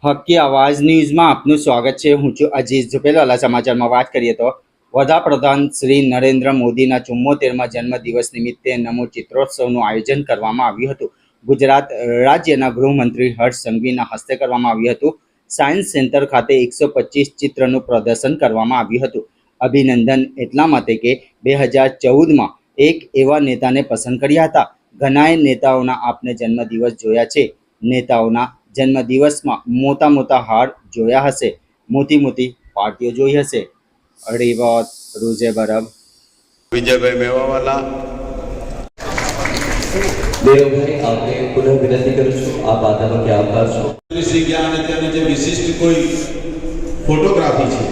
હકી આવાજ ન્યૂઝમાં આપનું સ્વાગત છે। હું છું અજીઝ। જો પહેલા સમાચારમાં વાત કરીએ તો વડાપ્રધાન શ્રી નરેન્દ્ર મોદીના 74મા જન્મદિવસ નિમિત્તે નમો ચિત્રોત્સવનું આયોજન કરવામાં આવ્યું હતું। ગુજરાત રાજ્યના ગૃહમંત્રી હર્ષ સંઘવીના હસ્તે કરવામાં આવ્યું હતું। સાયન્સ સેન્ટર ખાતે 125 ચિત્રનું પ્રદર્શન કરવામાં આવ્યું હતું। અભિનંદન એટલા માટે કે 2014માં એક એવા નેતાને પસંદ કર્યા હતા। ઘણાએ નેતાઓના આપને જન્મદિવસ જોયા છે। નેતાઓના જન્મદિવસમાં મોટા મોટા હાર જોયા હશે, મોટી મોટી પાર્ટીઓ જોઈ હશે। અડીવત રૂજે બરબ વિજયભાઈ મેવાવાલા દેવભાઈ આપને પુનઃ વિનંતી કરું છું, આપ આદરનો કે આભાર છો। શ્રી જ્ઞાન અને તેની જે વિશિષ્ટ કોઈ ફોટોગ્રાફી છે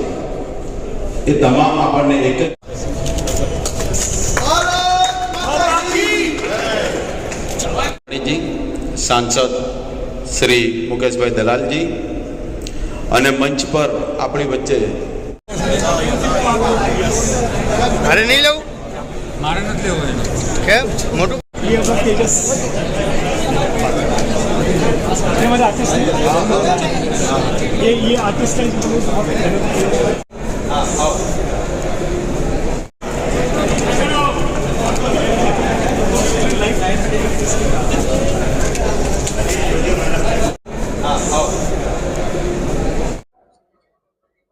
એ તમામ આપણને એક જ સાંસદ શ્રી મુકેશભાઈ દલાલજી અને મંચ પર આપણી વચ્ચે મારે નહીં લેવું, મારે નથી લેવું કેમ મોટું ये आर्टिस्ट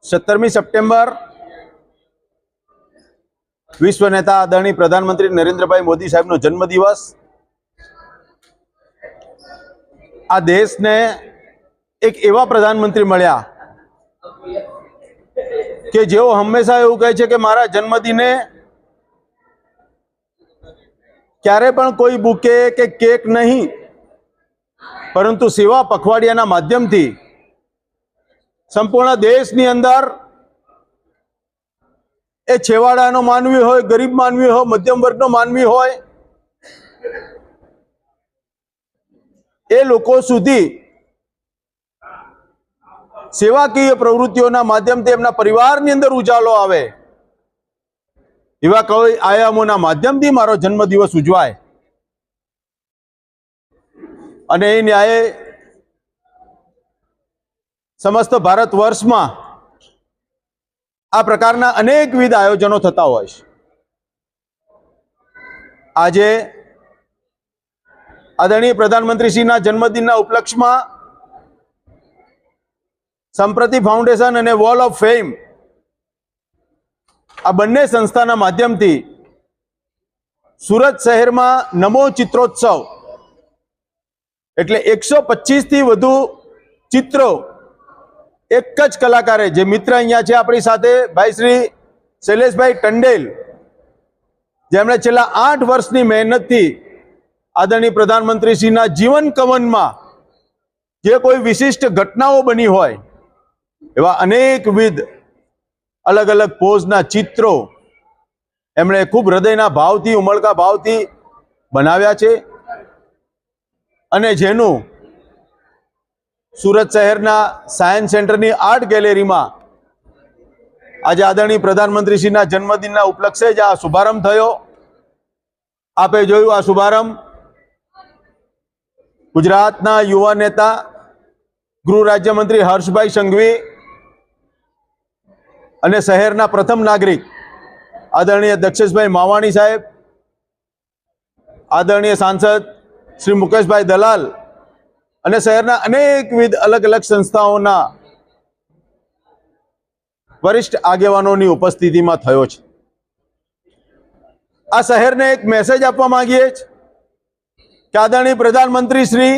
सत्तरमी सप्टेम्बर विश्व नेता आदरणीय प्रधानमंत्री नरेंद्र भाई मोदी साहेब नो जन्मदिवस। आ देश ने एक एवा प्रधानमंत्री मळ्या के जेओ हमेशा एवुं कहे छे के मारा जन्मदिने क्यारे पण कोई बुके के केक नहीं, परंतु सेवा पखवाडियाना माध्यमथी संपूर्ण देशनी अंदर ए छेवाड़ानो मानवी होय, गरीब मानवी हो, मध्यम वर्गनो मानवी होय, ए लोको सुधी सेवाकीय प्रवृत्तिओना माध्यमथी एमना परिवारनी अंदर उजालो आवे एवा कोई आयामोना माध्यमथी मारो जन्मदिवस उजवाय अने ए न्याय समस्त भारत वर्ष में आ प्रकारना अनेकविध आयोजनों थता होय छे। आजे आदरणीय प्रधानमंत्री श्रीना जन्मदिनना उपलक्ष्य में संप्रति फाउंडेशन अने वॉल ऑफ फेम आ बंने संस्थाना माध्यमथी सूरत शहर में नमो चित्रोत्सव एटले 125 थी वधु चित्रों एक ज कलाकारे जे मित्र अहींया छे आपणी साथे भाई श्री शैलेषभाई टंडेल, जेमणे छेल्ला 8 वर्षनी मेहनतथी आदरणीय प्रधानमंत्री श्रीना जीवन कवनमा जे कोई विशिष्ट घटनाओं बनी होय एवा अनेकविध अलग अलग पोजना चित्रों एमणे खूब हृदयना भावथी उमळका भावथी बनाव्या छे अने जेनुं सूरत शहरना सायन्स सेंटरनी आर्ट गैलरी में आज आदरणीय प्रधानमंत्री श्रीना जन्मदिनना उपलक्षे ज आ शुभारंभ थयो। आपे जोयुं आ शुभारंभ गुजरातना युवा नेता गृह राज्यमंत्री हर्षभाई संघवी अने शहरना प्रथम नागरिक आदरणीय दक्षेशभाई मावाणी साहेब, आदरणीय सांसद श्री मुकेशभाई दलाल અને શહેરના અનેકવિધ अलग अलग સંસ્થાઓના વરિષ્ઠ આગેવાનોની ઉપસ્થિતિમાં થયો છે। આ શહેરને એક મેસેજ આપવા માંગીએ છીએ કે આદરણીય પ્રધાનમંત્રી શ્રી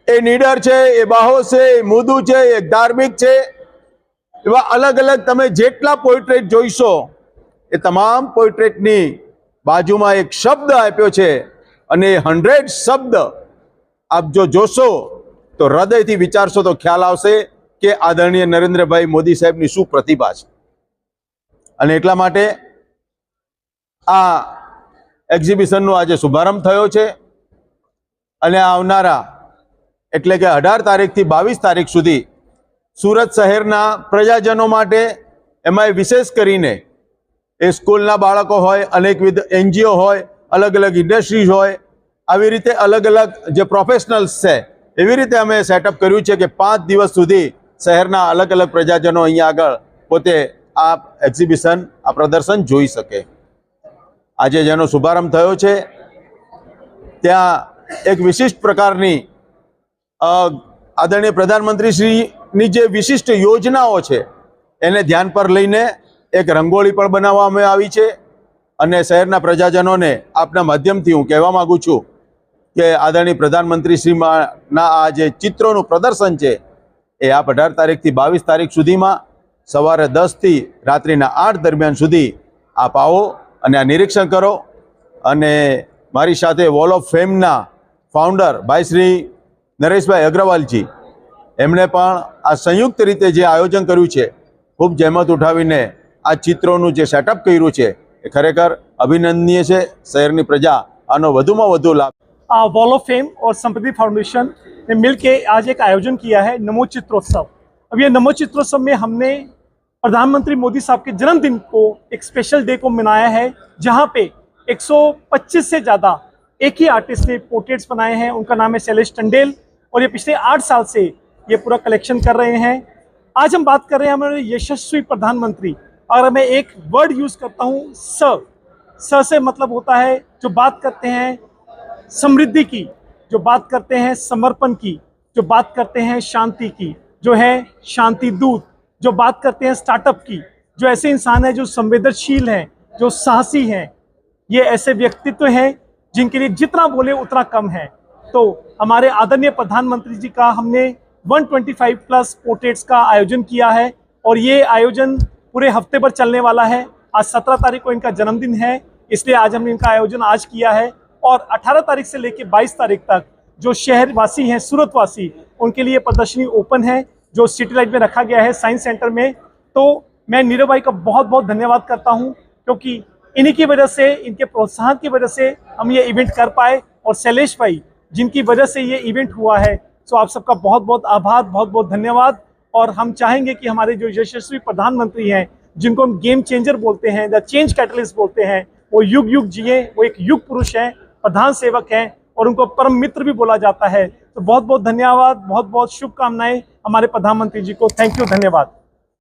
એ નીડર છે, એ બાહોશ છે, એ મુદુ છે, એ ધાર્મિક છે, એવા अलग अलग તમે જેટલા પોર્ટ્રેટ જોઈશો એ તમામ પોર્ટ્રેટની બાજુમાં એક શબ્દ આપ્યો છે અને 100 શબ્દ आप जो जोशो तो हृदय थी विचारशो तो ख्याल आवशे के आदरणीय नरेंद्र भाई मोदी साहेब नी शुं प्रतिभा छे। अने एटला माटे आ एक्जिबिशन नो आज शुभारंभ थयो छे अने आवनारा एटले के 18 तारीख थी 22 तारीख सुधी सूरत शहरना प्रजाजनों माटे एमांय विशेष करीने ए स्कूलना बाळको होय, अनेकविध एनजीओ होय, अलग अलग इंडस्ट्रीज होय, આવી રીતે અલગ અલગ જે પ્રોફેશનલ્સ છે એવી રીતે અમે સેટઅપ કર્યું છે કે 5 દિવસ સુધી શહેરના અલગ અલગ પ્રજાજનો અહીંયા આગળ પોતે આ એક્ઝિબિશન, આ પ્રદર્શન જોઈ શકે. આજે જેનો શુભારંભ થયો છે ત્યાં એક વિશિષ્ટ પ્રકારની આદરણીય પ્રધાનમંત્રીશ્રીની જે વિશિષ્ટ યોજનાઓ છે એને ધ્યાન પર લઈને એક રંગોળી પણ બનાવવામાં આવી છે. અને શહેરના પ્રજાજનોને આપના માધ્યમથી હું કહેવા માગું છું કે આદરણીય પ્રધાનમંત્રીશ્રીના આ જે ચિત્રોનું પ્રદર્શન છે એ આપ 18 તારીખથી 22 તારીખ સુધીમાં સવારે 10 થી રાત્રિના 8 દરમિયાન સુધી આપ આવો અને આ નિરીક્ષણ કરો. અને મારી સાથે વોલ ઓફ ફેમના ફાઉન્ડર ભાઈ શ્રી નરેશભાઈ અગ્રવાલજી, એમણે પણ આ સંયુક્ત રીતે જે આયોજન કર્યું છે, ખૂબ જહેમત ઉઠાવીને આ ચિત્રોનું જે સેટઅપ કર્યું છે એ ખરેખર અભિનંદનીય છે. શહેરની પ્રજા આનો વધુમાં વધુ લાભ. वॉल ऑफ फेम और समृद्धि फाउंडेशन ने मिलके आज एक आयोजन किया है नमो चित्रोत्सव. अब ये नमो चित्रोत्सव में हमने प्रधानमंत्री मोदी साहब के जन्मदिन को एक स्पेशल डे को मनाया है, जहां पे 125 से ज़्यादा एक ही आर्टिस्ट ने पोर्ट्रेट्स बनाए हैं. उनका नाम है शैलेश टंडेल और ये पिछले 8 साल से ये पूरा कलेक्शन कर रहे हैं. आज हम बात कर रहे हैं हमारे यशस्वी प्रधानमंत्री. अगर मैं एक वर्ड यूज़ करता हूँ, स से मतलब होता है जो बात करते हैं समृद्धि की, जो बात करते हैं समर्पण की, जो बात करते हैं शांति की, जो है शांति दूत, जो बात करते हैं स्टार्टअप की, जो ऐसे इंसान हैं जो संवेदनशील हैं, जो साहसी हैं. ये ऐसे व्यक्तित्व हैं जिनके लिए जितना बोले उतना कम है. तो हमारे आदरणीय प्रधानमंत्री जी का हमने 125 प्लस पोर्ट्रेट्स का आयोजन किया है और ये आयोजन पूरे हफ्ते भर चलने वाला है. आज 17 तारीख को इनका जन्मदिन है, इसलिए आज हमने इनका आयोजन आज किया है. और 18 तारीख से लेकर 22 तारीख तक जो शहरवासी हैं, सूरतवासी, उनके लिए प्रदर्शनी ओपन है जो सिटी लाइट में रखा गया है साइंस सेंटर में. तो मैं नीरव भाई का बहुत बहुत धन्यवाद करता हूं, क्योंकि इन्हीं की वजह से, इनके प्रोत्साहन की वजह से हम ये इवेंट कर पाए. और शैलेश भाई जिनकी वजह से ये इवेंट हुआ है, सो आप सबका बहुत बहुत आभार, बहुत बहुत धन्यवाद. और हम चाहेंगे कि हमारे जो यशस्वी प्रधानमंत्री हैं, जिनको हम गेम चेंजर बोलते हैं, द चेंज कैटलिस्ट बोलते हैं, वो युग युग जिए. वो एक युग पुरुष हैं, प्रधान सेवक हैं और उनको परम मित्र भी बोला जाता है. तो बहुत बहुत धन्यवाद, बहुत बहुत शुभकामनाएं हमारे प्रधानमंत्री जी को. थैंक यू, धन्यवाद.